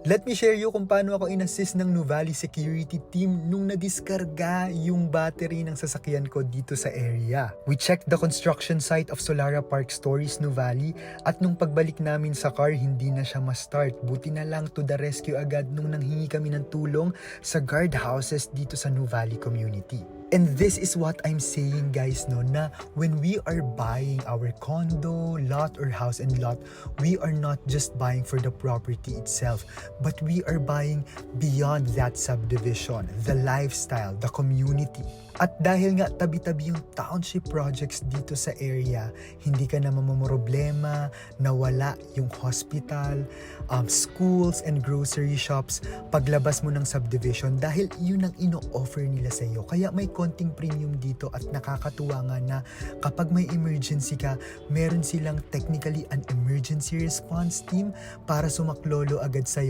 Let me share you kung paano ako inassist ng Nuvali security team nung nadiskarga yung battery ng sasakyan ko dito sa area. We checked the construction site of Solara Park Stories Nuvali at nung pagbalik namin sa car, hindi na siya ma-start. Buti na lang to the rescue agad nung nanghingi kami ng tulong sa guard houses dito sa Nuvali community. And this is what I'm saying guys, no, na when we are buying our condo, lot or house and lot, we are not just buying for the property itself, but we are buying beyond that subdivision, the lifestyle, the community. At dahil nga tabi-tabi yung township projects dito sa area, hindi ka na mamamroblema, nawala yung hospital, schools and grocery shops paglabas mo ng subdivision dahil yun ang ino-offer nila sa iyo. Kaya may konting premium dito at nakakatuwa nga na kapag may emergency ka, meron silang technically an emergency response team para sumaklolo agad sa iyo